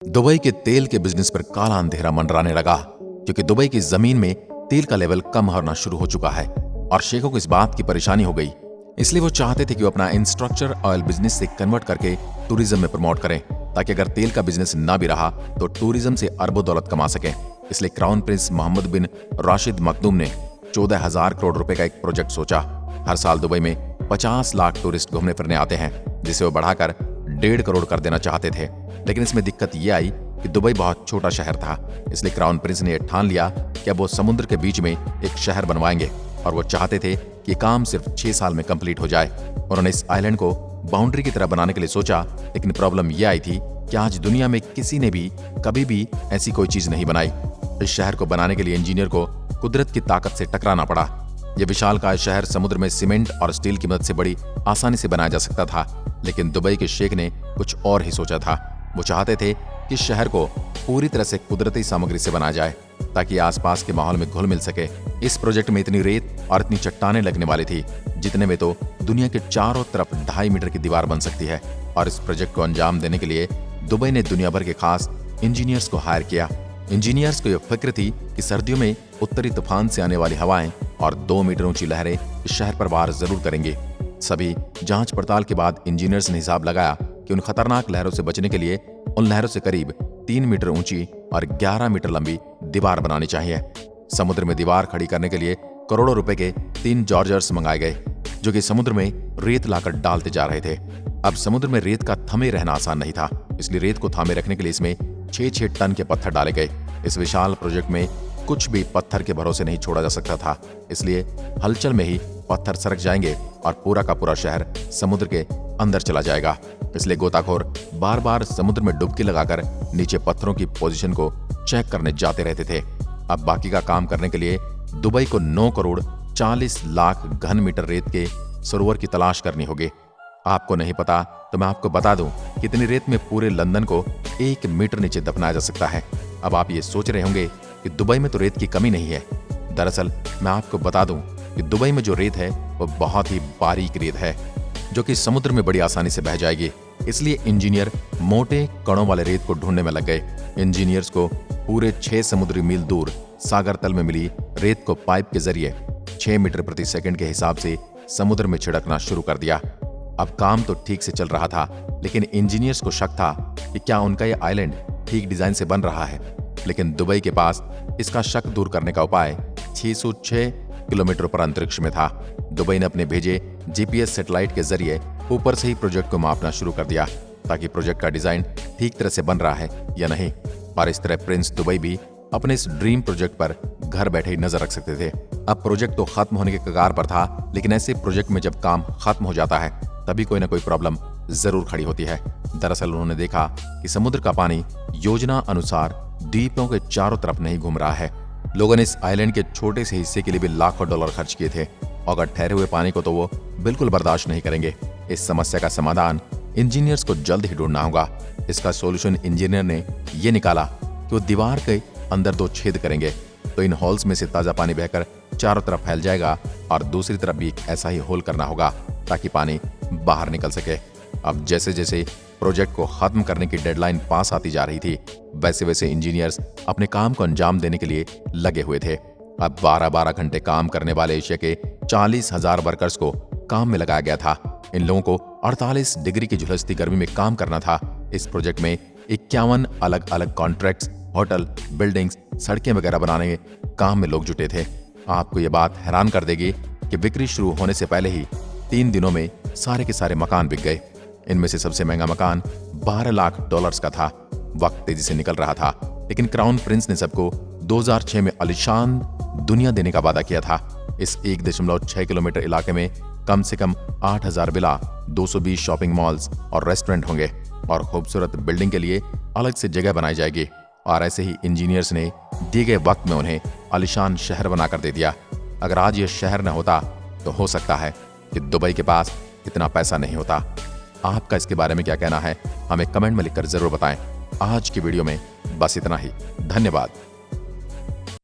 Dubai के तेल के बिजनेस पर काला अंधेरा मंडराने लगा क्योंकि दुबई की जमीन में तेल का लेवल कम होना शुरू हो चुका है और शेखों को इस बात की परेशानी हो गई। इसलिए वो चाहते थे कि वो अपना इंफ्रास्ट्रक्चर ऑयल बिजनेस से कन्वर्ट करके टूरिज्म में प्रमोट करें, ताकि अगर तेल का बिजनेस ना भी रहा तो टूरिज्म से अरबों दौलत कमा सकें। इसलिए क्राउन प्रिंस मोहम्मद बिन राशिद मखदूम ने 14,000 करोड़ रुपए का एक प्रोजेक्ट सोचा। हर साल दुबई में 50 लाख टूरिस्ट घूमने फिरने आते हैं, जिसे वो बढ़ाकर 1.5 करोड़ कर देना चाहते थे। लेकिन इसमें दिक्कत ये आई कि दुबई बहुत छोटा शहर था। इसलिए क्राउन प्रिंस ने ठान लिया कि अब वो समुद्र के बीच में एक शहर बनवाएंगे और वो चाहते थे कि काम सिर्फ 6 साल में कंप्लीट हो जाए। उन्होंने इस आइलैंड को बाउंड्री की तरह बनाने के लिए सोचा, लेकिन प्रॉब्लम ये आई थी कि आज दुनिया में किसी ने भी कभी भी ऐसी कोई चीज नहीं बनाई। इस शहर को बनाने के लिए इंजीनियर को कुदरत की ताकत से टकराना पड़ा। यह विशालकाय शहर समुद्र में सीमेंट और स्टील की मदद से बड़ी आसानी से बनाया जा सकता था, लेकिन दुबई के शेख ने कुछ और ही सोचा था। वो चाहते थे कि शहर को पूरी तरह से कुदरती सामग्री से बनाया जाए ताकि आसपास के माहौल में घुल मिल सके। इस प्रोजेक्ट में इतनी रेत और इतनी चट्टानें लगने वाली थी जितने में तो दुनिया के चारों तरफ 2.5 मीटर की दीवार बन सकती है। और इस प्रोजेक्ट को अंजाम देने के लिए दुबई ने दुनिया भर के खास इंजीनियर्स को हायर किया। इंजीनियर्स को यह फिक्र थी कि सर्दियों में उत्तरी तूफान से आने वाली हवाएं और 2 मीटर ऊंची लहरें इस शहर पर वार जरूर करेंगी। सभी जांच पड़ताल के बाद इंजीनियर्स ने हिसाब लगाया कि उन खतरनाक लहरों से बचने के लिए उन लहरों से करीब 3 मीटर ऊंची और 11 मीटर लंबी दीवार बनानी चाहिए। समुद्र में दीवार खड़ी करने के लिए करोड़ों रुपए के 3 जॉर्जर्स मंगाए गए, जो कि समुद्र में रेत लाकर डालते जा रहे थे। अब समुद्र में रेत का थमे रहना आसान नहीं था, इसलिए रेत को थामे रखने के लिए इसमें 6-6 टन के पत्थर डाले गए। इस विशाल प्रोजेक्ट में कुछ भी पत्थर के भरोसे नहीं छोड़ा जा सकता था, इसलिए हलचल में ही पत्थर सरक जाएंगे और पूरा का पूरा शहर समुद्र के अंदर चला जाएगा। इसलिए गोताखोर बार बार समुद्र में डुबकी लगाकर नीचे पत्थरों की पोजीशन को चेक करने जाते रहते थे। अब बाकी का काम करने के लिए दुबई को 9 करोड़ 40 लाख घन मीटर रेत के सरोवर की तलाश करनी होगी। आपको नहीं पता तो मैं आपको बता दूं कि इतनी रेत में पूरे लंदन को 1 मीटर नीचे दफनाया जा सकता है। अब आप ये सोच रहे होंगे कि दुबई में तो रेत की कमी नहीं है। दरअसल मैं आपको बता दूं कि दुबई में जो रेत है वो बहुत ही बारीक रेत है, जो कि समुद्र में बड़ी आसानी से बह जाएगी। इसलिए इंजीनियर मोटे कणों वाले रेत को ढूंढने में लग गए। इंजीनियर्स को पूरे 6 समुद्री मील दूर सागर तल में मिली रेत को पाइप के जरिए 6 मीटर प्रति सेकंड के हिसाब से समुद्र में छिड़कना शुरू कर दिया। अब काम तो ठीक से चल रहा था, लेकिन इंजीनियर्स को शक था कि क्या उनका यह आइलैंड ठीक डिजाइन से बन रहा है। लेकिन दुबई के पास इसका शक दूर करने का उपाय 606 किलोमीटर पर अंतरिक्ष में था। दुबई ने अपने भेजे जीपीएस सैटेलाइट के जरिए ऊपर से ही प्रोजेक्ट को मापना शुरू कर दिया, ताकि प्रोजेक्ट का डिजाइन ठीक तरह से बन रहा है या नहीं। और इस तरह प्रिंस दुबई भी अपने इस ड्रीम प्रोजेक्ट पर घर बैठे ही नजर रख सकते थे। अब प्रोजेक्ट तो खत्म होने के कगार पर था, लेकिन ऐसे प्रोजेक्ट में जब काम खत्म हो जाता है तभी कोई ना कोई प्रॉब्लम जरूर खड़ी होती है। दरअसल उन्होंने देखा कि समुद्र का पानी योजना अनुसार द्वीपों के चारों तरफ नहीं घूम रहा है। लोगों ने इस आइलैंड के छोटे से हिस्से के लिए भी लाखों डॉलर खर्च किए थे, और अगर ठहरे हुए पानी को तो वो बिल्कुल बर्दाश्त नहीं करेंगे। इस समस्या का समाधान इंजीनियर्स को जल्द ही ढूंढना होगा। इसका सॉल्यूशन इंजीनियर ने ये निकाला कि वो दीवार के अंदर 2 छेद करेंगे, तो इन होल्स में से ताजा पानी बहकर चारों तरफ फैल जाएगा, और दूसरी तरफ भी एक ऐसा ही होल करना होगा ताकि पानी बाहर निकल सके। अब जैसे जैसे प्रोजेक्ट को खत्म करने की डेडलाइन पास आती जा रही थी, वैसे वैसे इंजीनियर्स अपने काम को अंजाम देने के लिए लगे हुए थे। अब 12-12 घंटे काम करने वाले एशिया के 40,000 वर्कर्स को काम में लगाया गया था। इन लोगों को 48 डिग्री की झुलसती गर्मी में काम करना था। इस प्रोजेक्ट में 51 अलग अलग कॉन्ट्रैक्ट्स, होटल, बिल्डिंग्स, सड़कें वगैरह बनाने के काम में लोग जुटे थे। आपको ये बात हैरान कर देगी कि बिक्री शुरू होने से पहले ही 3 दिनों में सारे के सारे मकान बिक गए। इनमें से सबसे महंगा मकान 12 लाख डॉलर्स का था। वक्त तेजी से निकल रहा था, लेकिन क्राउन प्रिंस ने सबको 2006 में आलीशान दुनिया देने का वादा किया था। इस 1.6 किलोमीटर इलाके में कम से कम 8,000 विला, 220 शॉपिंग मॉल्स और रेस्टोरेंट होंगे, और खूबसूरत बिल्डिंग के लिए अलग से जगह बनाई जाएगी। और ऐसे ही इंजीनियर्स ने दिए गए वक्त में उन्हें आलीशान शहर बनाकर दे दिया। अगर आज यह शहर न होता तो हो सकता है कि दुबई के पास इतना पैसा नहीं होता। आपका इसके बारे में क्या कहना है, हमें कमेंट में लिखकर जरूर बताएं। आज की वीडियो में बस इतना ही। धन्यवाद।